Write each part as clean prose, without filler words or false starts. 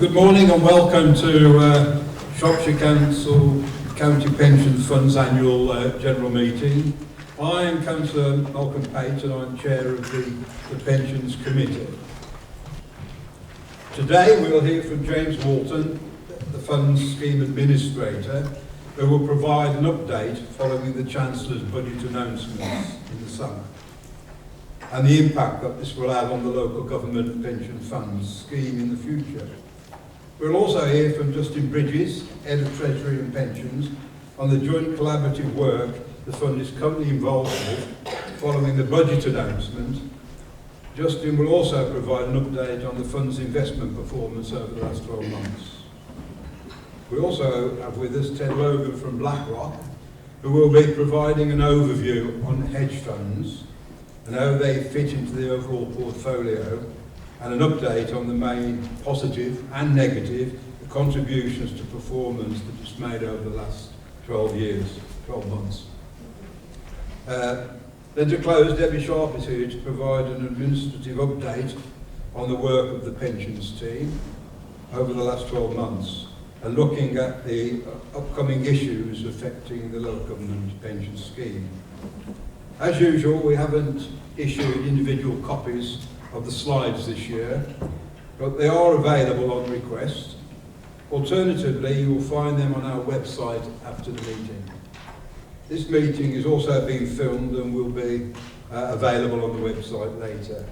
Good morning and welcome to Shropshire Council County Pensions Fund's annual general meeting. I am Councillor Malcolm Pate and I'm Chair of the Pensions Committee. Today we will hear from James Walton, the Fund's Scheme Administrator, who will provide an update following the Chancellor's budget announcements in the summer and the impact that this will have on the local government pension funds scheme in the future. We'll also hear from Justin Bridges, Head of Treasury and Pensions, on the joint collaborative work the fund is currently involved with following the budget announcement. Justin will also provide an update on the fund's investment performance over the last 12 months. We also have with us Ted Logan from BlackRock, who will be providing an overview on hedge funds and how they fit into the overall portfolio, and an update on the main positive and negative contributions to performance that it's made over the last 12 months. Then to close, Debbie Sharp is here to provide an administrative update on the work of the pensions team over the last 12 months and looking at the upcoming issues affecting the local government pension scheme. As usual, we haven't issued individual copies of the slides this year, but they are available on request. Alternatively, you will find them on our website after the meeting. This meeting is also being filmed and will be available on the website later.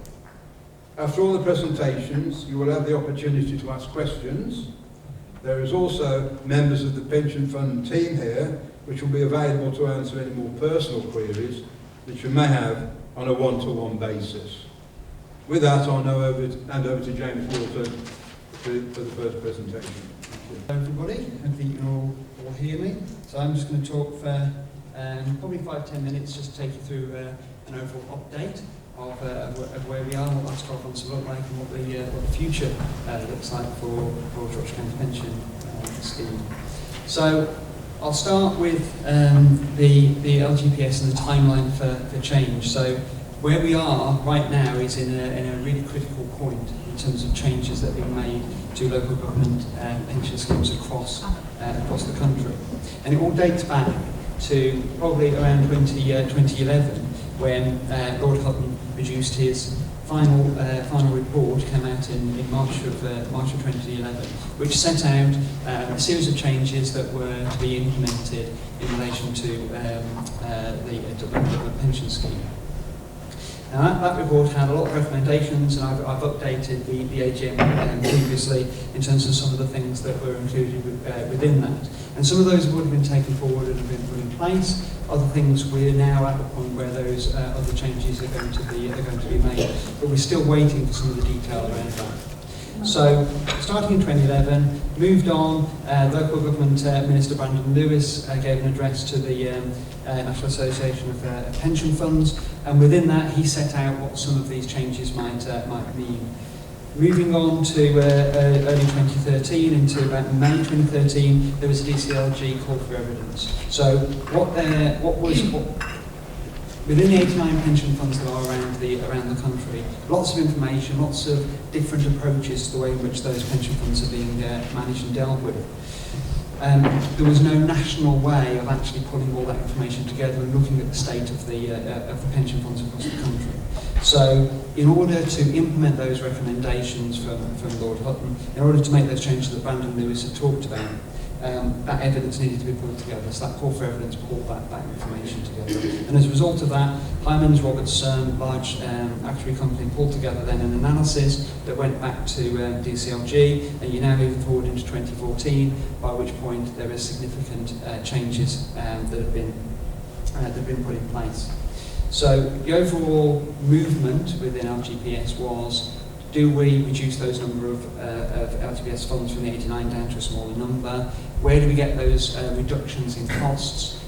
After all the presentations, you will have the opportunity to ask questions. There is also members of the pension fund team here, which will be available to answer any more personal queries that you may have on a one-to-one basis. With that, I'll now hand over to James Walton for the first presentation. Hello everybody, hopefully you can all hear me. So I'm just going to talk for probably 5-10 minutes, just to take you through an overall update of where we are, what the last 12 months will look like, and what the future looks like for Shropshire County Pension Scheme. So I'll start with the LGPS and the timeline for change. So where we are right now is in a really critical point in terms of changes that are being made to local government pension schemes across the country. And it all dates back to probably around 2011 when Lord Hutton produced his final report, came out in March of 2011, which set out a series of changes that were to be implemented in relation to the local pension scheme. Now that report had a lot of recommendations, and I've updated the AGM previously in terms of some of the things that were included within that. And some of those would have been taken forward and have been put in place. Other things, we're now at the point where those other changes are going to be made, but we're still waiting for some of the detail around that. So, starting in 2011, moved on, local government Minister Brandon Lewis gave an address to the National Association of Pension Funds, and within that he set out what some of these changes might mean. Moving on to early 2013, into about May 2013, there was a DCLG call for evidence. So within the 89 pension funds that are around the country, lots of information, lots of different approaches to the way in which those pension funds are being managed and dealt with. There was no national way of actually pulling all that information together and looking at the state of the pension funds across the country. So, in order to implement those recommendations from Lord Hutton, in order to make those changes that Brandon Lewis had talked about, that evidence needed to be pulled together. So that call for evidence pulled that information together. And as a result of that, Hyman's Robertson, large actuary company, pulled together then an analysis that went back to DCLG, and you now move forward into 2014, by which point there are significant changes that have been put in place. So the overall movement within LGPS was, do we reduce those number of LGPS funds from the 89 down to a smaller number? Where do we get those reductions in costs?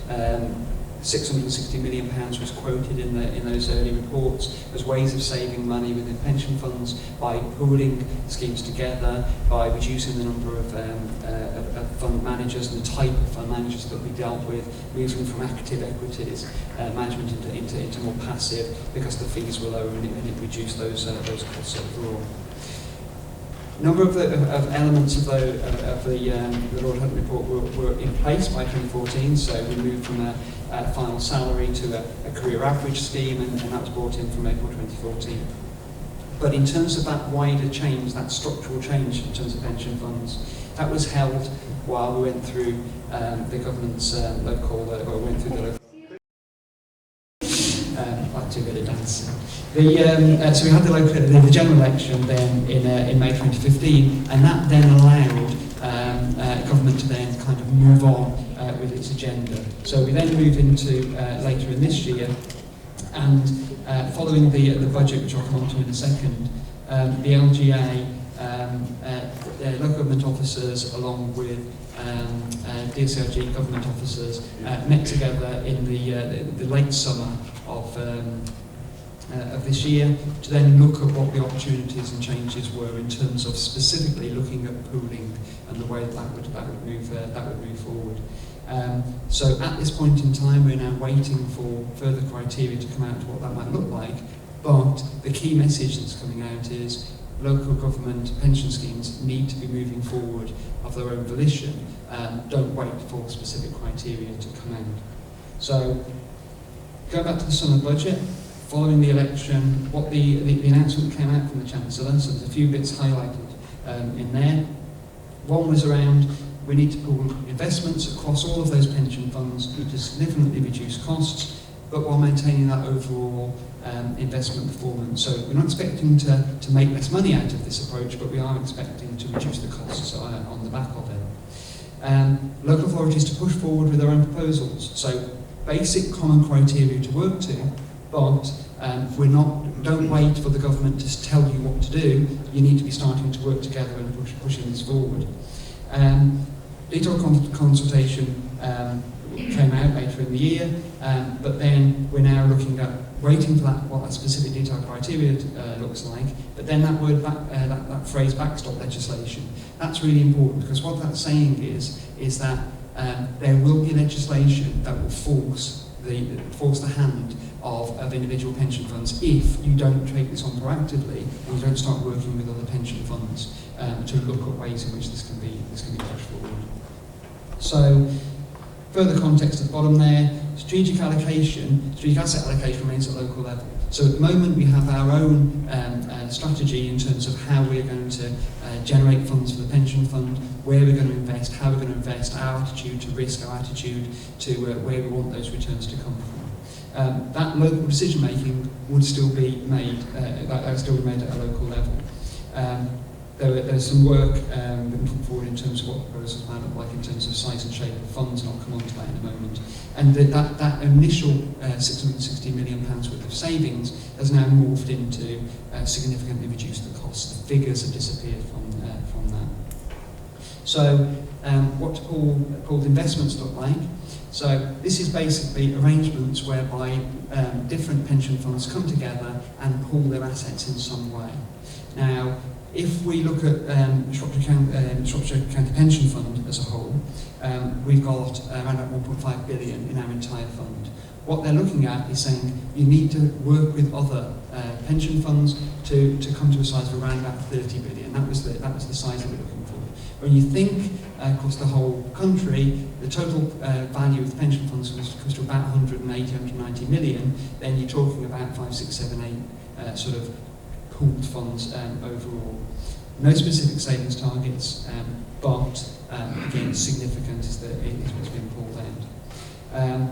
£660 million was quoted in those early reports as ways of saving money within pension funds by pooling schemes together, by reducing the number of fund managers and the type of fund managers that we dealt with, moving from active equities management into more passive, because the fees were lower and it reduced those costs overall. A number of elements of the Lord Hunt report were in place by 2014, so we moved from a final salary to a career average scheme, and that was brought in from April 2014. But in terms of that wider change, that structural change in terms of pension funds, that was held while we went through the government's went through the local activity dancing. So we had the general election then in May 2015, and that then allowed government to then kind of move on with its agenda. So we then moved into later in this year, and following the budget, which I'll come on to in a second, the LGA, local government officers, along with DCRG government officers, met together in the late summer of this year to then look at what the opportunities and changes were in terms of specifically looking at pooling and the way that would move forward. So at this point in time, we're now waiting for further criteria to come out to what that might look like. But the key message that's coming out is local government pension schemes need to be moving forward of their own volition. Don't wait for specific criteria to come out. So, going back to the summer budget, following the election, what the announcement came out from the Chancellor, so there's a few bits highlighted in there. One was around we need to pool investments across all of those pension funds to significantly reduce costs, but while maintaining that overall investment performance. So we're not expecting to make less money out of this approach, but we are expecting to reduce the costs on the back of it. Local authorities to push forward with their own proposals. So basic common criteria to work to, but don't wait for the government to tell you what to do. You need to be starting to work together and pushing this forward. Detailed consultation came out later in the year, but then we're now looking at waiting for what that specific detailed criteria looks like. But then that phrase backstop legislation, that's really important, because what that's saying is that there will be legislation that will force the hand of individual pension funds if you don't take this on proactively and you don't start working with other pension funds to look at ways in which this can be pushed forward. So, further context at the bottom there, strategic asset allocation remains at local level. So at the moment we have our own strategy in terms of how we're going to generate funds for the pension fund, where we're going to invest, how we're going to invest, our attitude to risk, our attitude to where we want those returns to come from. That local decision making would still be made, that would still be made at a local level. There's some work been put forward in terms of what proposals might look like in terms of size and shape of funds, and I'll come on to that in a moment. And that initial £660 million worth of savings has now morphed into significantly reduce the costs. The figures have disappeared from that. So what do pooled investments look like? So this is basically arrangements whereby different pension funds come together and pool their assets in some way. Now, if we look at Shropshire County Pension Fund as a whole, we've got around 1.5 billion in our entire fund. What they're looking at is saying you need to work with other pension funds to come to a size of around about 30 billion. That was the size that we're looking for. When you think across the whole country, the total value of the pension funds comes to about 180, 190 million, then you're talking about 5, 6, 7, 8 sort of pooled funds overall. No specific savings targets, but again, significant is what's being pulled out.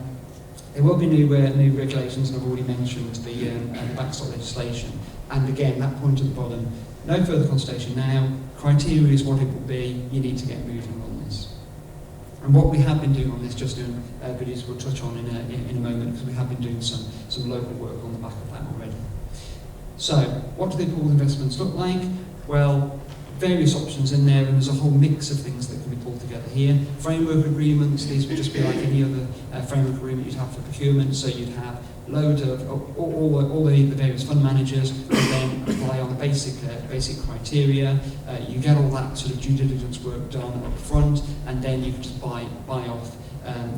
There will be new regulations, and I've already mentioned the backstop legislation. And again, that point at the bottom, no further consultation now. Criteria is what it will be. You need to get moving on this. And what we have been doing on this, just doing, videos we'll touch on in a moment, because we have been doing some local work on the back of that already. So, what do the pooled investments look like? Well, various options in there, and there's a whole mix of things that can be pulled together here. Framework agreements, these would just be like any other framework agreement you'd have for procurement, so you'd have loads of, all the various fund managers would then apply on the basic criteria. You get all that sort of due diligence work done up front, and then you can just buy off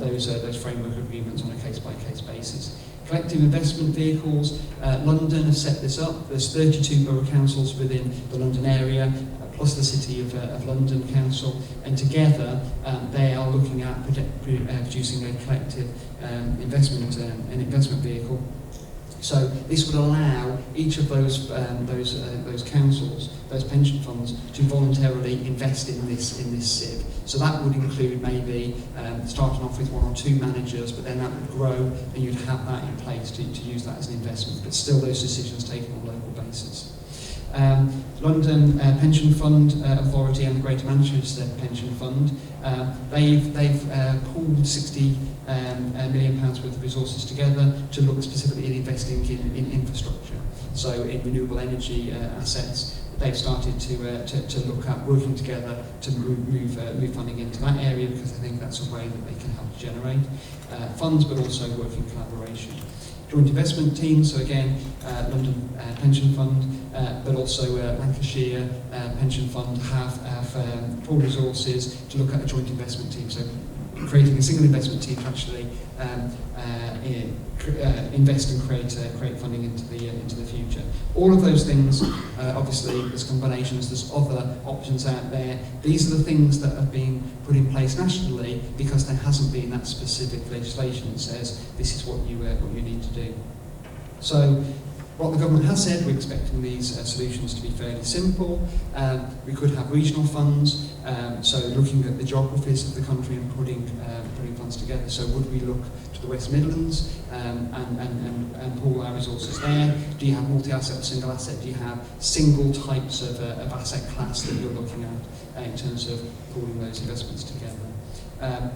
those framework agreements on a case-by-case basis. Collective investment vehicles, London has set this up. There's 32 borough councils within the London area, plus the City of London Council, and together they are looking at producing a collective investment vehicle. So this would allow each of those councils, those pension funds, to voluntarily invest in this SIV. So that would include maybe starting off with 1 or 2 managers, but then that would grow, and you'd have that in place to use that as an investment. But still, those decisions taken on a local basis. London Pension Fund Authority and the Greater Manchester Pension Fund, they've pooled £60 million worth of resources together to look specifically at investing in infrastructure. So in renewable energy assets, they've started to look at working together to move funding into that area, because I think that's a way that they can help generate funds, but also work in collaboration. Joint investment team, so again, London Pension Fund, but also Lancashire Pension Fund have pooled resources to look at a joint investment team. So creating a single investment team to actually invest and create funding into the future. All of those things, obviously, there's combinations, there's other options out there. These are the things that have been put in place nationally because there hasn't been that specific legislation that says this is what you need to do. So what the government has said, we're expecting these solutions to be fairly simple. We could have regional funds, so looking at the geographies of the country and putting funds together. So would we look to the West Midlands and pool our resources there? Do you have multi-asset or single asset? Do you have single types of asset class that you're looking at in terms of pooling those investments together?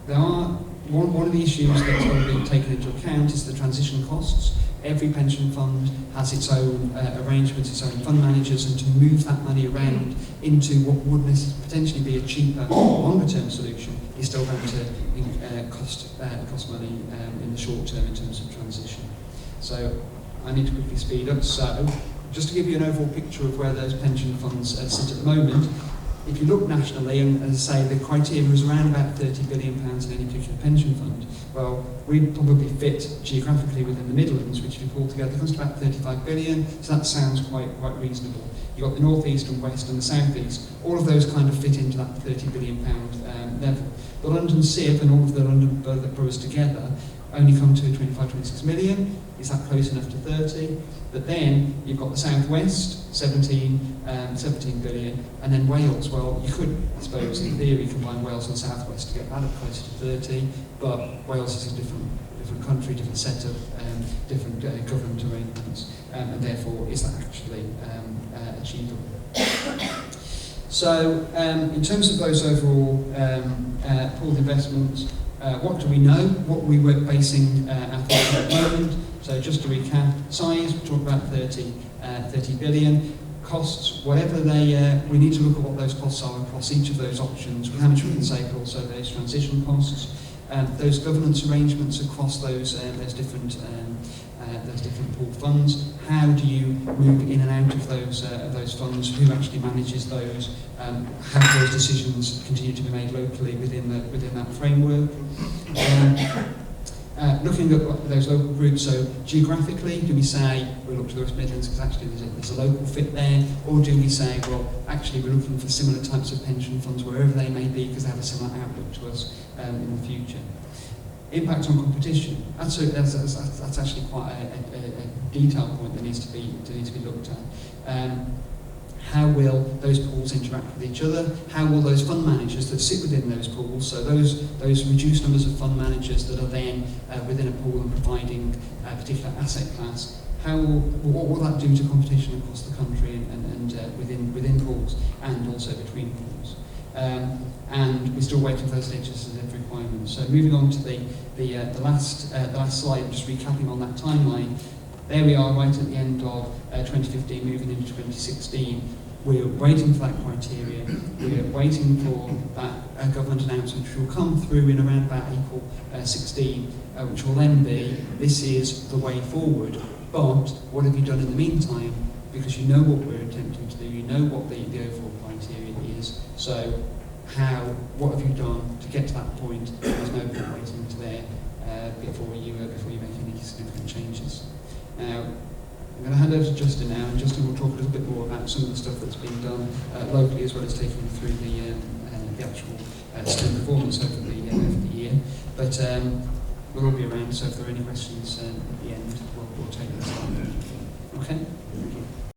There are one of the issues that's got to be taken into account is the transition costs. Every pension fund has its own arrangements, its own fund managers, and to move that money around into what would potentially be a cheaper, longer-term solution is still going to cost money in the short term in terms of transition. So I need to quickly speed up. So just to give you an overall picture of where those pension funds sit at the moment, if you look nationally, and as I say, the criteria is around about £30 billion in any particular pension fund. Well, we probably fit geographically within the Midlands, which if you pull together comes to about 35 billion, so that sounds quite reasonable. You've got the North East and West and the South East, all of those kind of fit into that £30 billion level. The London SIV and all of the London boroughs together only come to 25-26 million. Is that close enough to 30? But then you've got the South West, 17 billion, and then Wales. Well, you could, I suppose, in theory, combine Wales and South West to get that up closer to 30, but Wales is a different country, different set of different government arrangements, and therefore is that actually achievable? So, in terms of those overall pooled investments, what do we know? What we were basing our thoughts on at the moment. So just to recap, size, we talked about 30 billion. Costs, whatever they, we need to look at what those costs are across each of those options, how much we can save, but also those transition costs. Those governance arrangements across those different pooled funds. How do you move in and out of those funds? Who actually manages those? How do those decisions continue to be made locally within that framework? Looking at those local groups, so geographically, do we say we look to the West Midlands because actually there's a local fit there, or do we say, well, actually we're looking for similar types of pension funds wherever they may be because they have a similar outlook to us in the future? Impact on competition. That's actually quite a detailed point that needs to be looked at. How will those pools interact with each other? How will those fund managers that sit within those pools, so those reduced numbers of fund managers that are then within a pool and providing a particular asset class, what will that do to competition across the country and within pools and also between pools? And we're still waiting for those legislative requirements. So moving on to the last slide, just recapping on that timeline. There we are, right at the end of 2015, moving into 2016. We're waiting for that criteria. We're waiting for that government announcement, which will come through in around about April 16, which will then be, this is the way forward. But what have you done in the meantime? Because you know what we're attempting to do, you know what the overall criteria is. So what have you done to get to that point? There's no point waiting to there before you make any significant changes. Now, I'm going to hand over to Justin now, and Justin will talk a little bit more about some of the stuff that's been done locally, as well as taking you through the actual student performance over the year. But we'll all be around, so if there are any questions at the end, we'll take those on. Okay? Thank you.